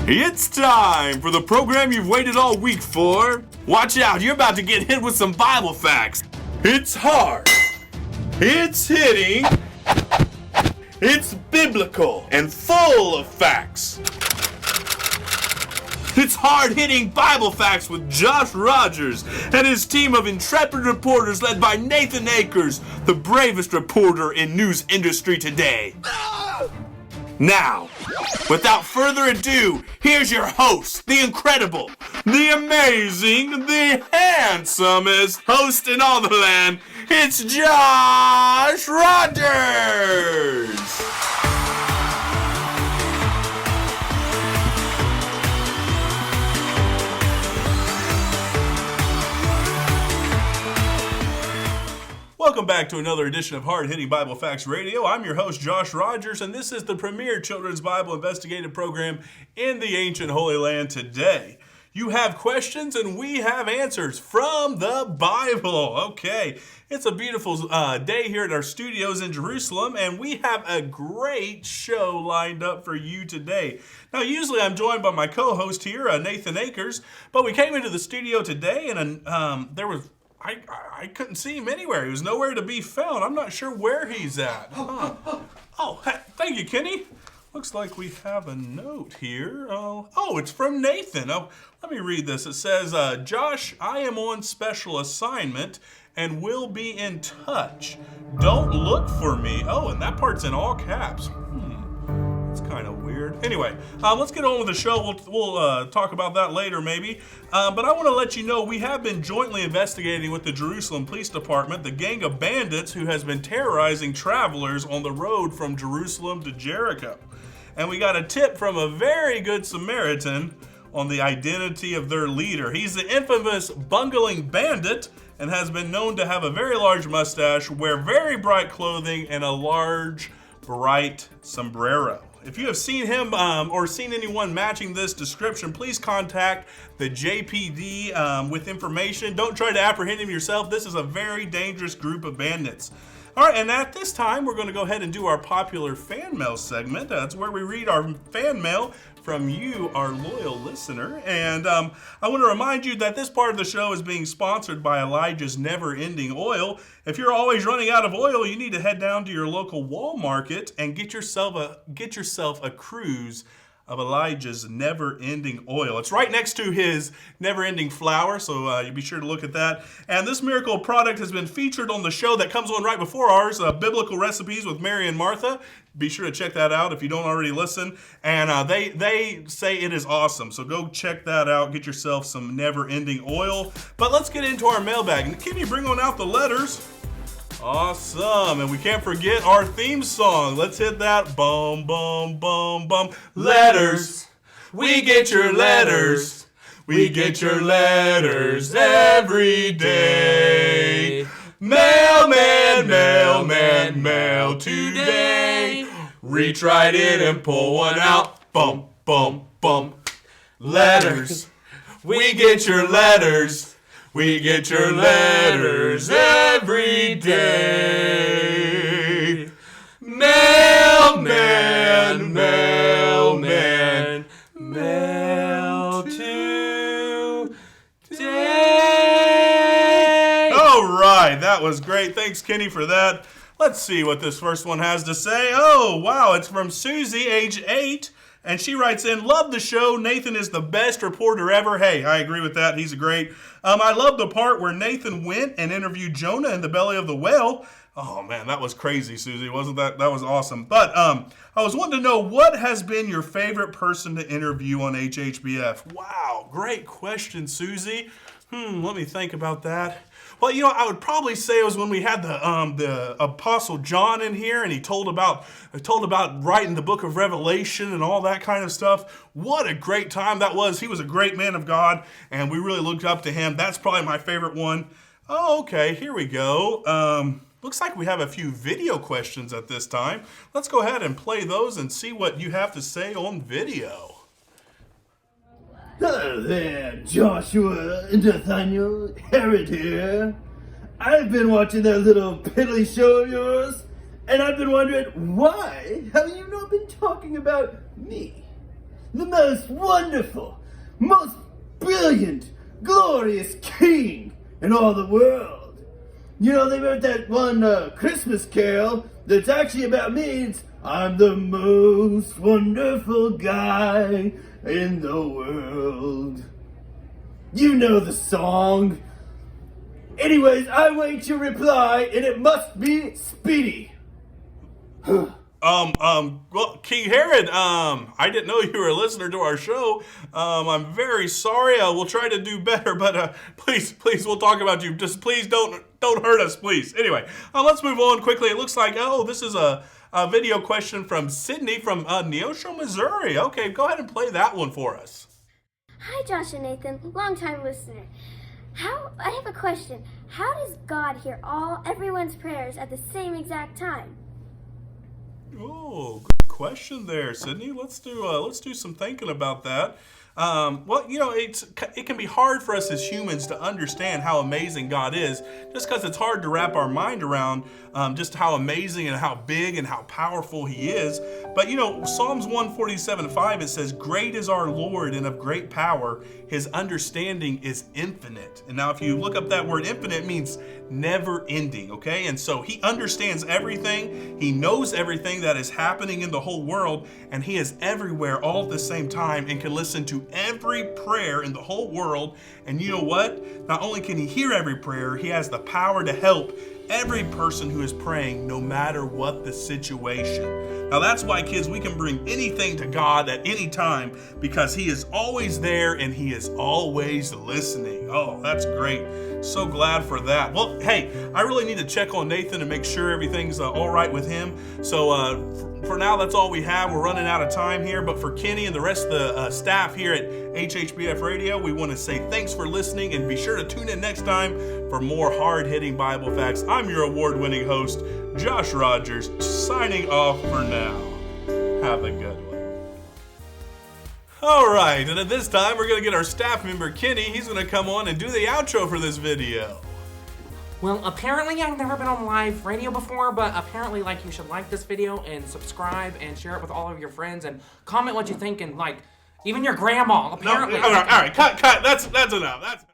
It's time for the program you've waited all week for. Watch out, you're about to get hit with some Bible facts. It's hard. It's hitting. It's biblical and full of facts. It's hard-hitting Bible facts with Josh Rogers and his team of intrepid reporters led by Nathan Akers, the bravest reporter in news industry today. Now, without further ado, here's your host, the incredible, the amazing, the handsomest host in all the land. It's Josh Rogers! Welcome back to another edition of Hard Hitting Bible Facts Radio. I'm your host, Josh Rogers, and this is the premier children's Bible investigative program in the ancient Holy Land today. You have questions, and we have answers from the Bible. Okay, it's a beautiful day here at our studios in Jerusalem, and we have a great show lined up for you today. Now, usually I'm joined by my co-host here, Nathan Akers, but we came into the studio today, and I couldn't see him anywhere. He was nowhere to be found. I'm not sure where he's at. Huh. Oh, thank you, Kenny. Looks like we have a note here. Oh, it's from Nathan. Oh, let me read this. It says, Josh, I am on special assignment and will be in touch. Don't look for me. Oh, and that part's in all caps. It's kind of weird. Anyway, let's get on with the show. We'll talk about that later maybe. But I want to let you know we have been jointly investigating with the Jerusalem Police Department the gang of bandits who has been terrorizing travelers on the road from Jerusalem to Jericho. And we got a tip from a very good Samaritan on the identity of their leader. He's the infamous bungling bandit and has been known to have a very large mustache, wear very bright clothing, and a large, bright sombrero. If you have seen him or seen anyone matching this description, please contact the JPD with information. Don't try to apprehend him yourself. This is a very dangerous group of bandits. All right, and at this time, we're going to go ahead and do our popular fan mail segment. That's where we read our fan mail from you, our loyal listener. And I want to remind you that this part of the show is being sponsored by Elijah's Never Ending Oil. If you're always running out of oil, you need to head down to your local Walmart and get yourself a cruise of Elijah's Never Ending Oil. It's right next to his Never Ending Flour, so you be sure to look at that. And this miracle product has been featured on the show that comes on right before ours, Biblical Recipes with Mary and Martha. Be sure to check that out if you don't already listen. And they say it is awesome, so go check that out. Get yourself some Never Ending Oil. But let's get into our mailbag. And can you bring on out the letters? Awesome, and we can't forget our theme song. Let's hit that. Bum, bum, bum, bum. Letters. We get your letters. We get your letters every day. Mailman, mailman, mail today. Reach right in and pull one out. Bum, bum, bum. Letters. We get your letters. We get your letters every day. Mailman, mailman, mail today. All right, that was great. Thanks, Kenny, for that. Let's see what this first one has to say. Oh, wow, it's from Susie, age 8. And she writes in, love the show. Nathan is the best reporter ever. Hey, I agree with that. He's great. I love the part where Nathan went and interviewed Jonah in the belly of the whale. Oh, man, that was crazy, Susie. Wasn't that? That was awesome. But I was wanting to know, what has been your favorite person to interview on HHBF? Wow, great question, Susie. Let me think about that. Well, I would probably say it was when we had the Apostle John in here, and he told about writing the book of Revelation and all that kind of stuff. What a great time that was. He was a great man of God, and we really looked up to him. That's probably my favorite one. Oh, okay, here we go. Looks like we have a few video questions at this time. Let's go ahead and play those and see what you have to say on video. Hello there, Joshua and Nathaniel. Herod here. I've been watching that little piddly show of yours, And I've been wondering, why have you not been talking about me? The most wonderful, most brilliant, glorious king in all the world. You know, they wrote that one Christmas carol that's actually about me. It's, I'm the most wonderful guy in the world. You know the song. Anyways, I wait your reply, and it must be speedy. Well, King Herod, I didn't know you were a listener to our show. I'm very sorry. We'll try to do better, but please, we'll talk about you. Just please don't hurt us, please. Anyway, let's move on quickly. It looks like, this is a video question from Sydney from Neosho, Missouri. Okay, go ahead and play that one for us. Hi, Josh and Nathan, longtime listener. I have a question. How does God hear everyone's prayers at the same exact time? Oh, good question there, Sydney. Let's do some thinking about that. Well, you know, it can be hard for us as humans to understand how amazing God is, just because it's hard to wrap our mind around just how amazing and how big and how powerful He is. But you know, Psalms 147:5, it says, "Great is our Lord and of great power. His understanding is infinite." And now, if you look up that word infinite, it means never ending. Okay, and so He understands everything. He knows everything that is happening in the whole world, and He is everywhere all at the same time and can listen to every prayer in the whole world. And you know what? Not only can He hear every prayer, He has the power to help every person who is praying, no matter what the situation. Now that's why, kids, we can bring anything to God at any time, because He is always there and He is always listening. Oh, that's great. So glad for that. Well, hey, I really need to check on Nathan and make sure everything's all right with him. So for now, that's all we have. We're running out of time here. But for Kenny and the rest of the staff here at HHBF Radio, we want to say thanks for listening, and be sure to tune in next time for more hard-hitting Bible facts. I'm your award-winning host, Josh Rogers, signing off for now. Have a good one. All right, and at this time, we're going to get our staff member, Kenny. He's going to come on and do the outro for this video. Well, apparently I've never been on live radio before, but apparently, you should like this video and subscribe and share it with all of your friends and comment what you think, and, even your grandma. Apparently. No, all right, cut. That's enough.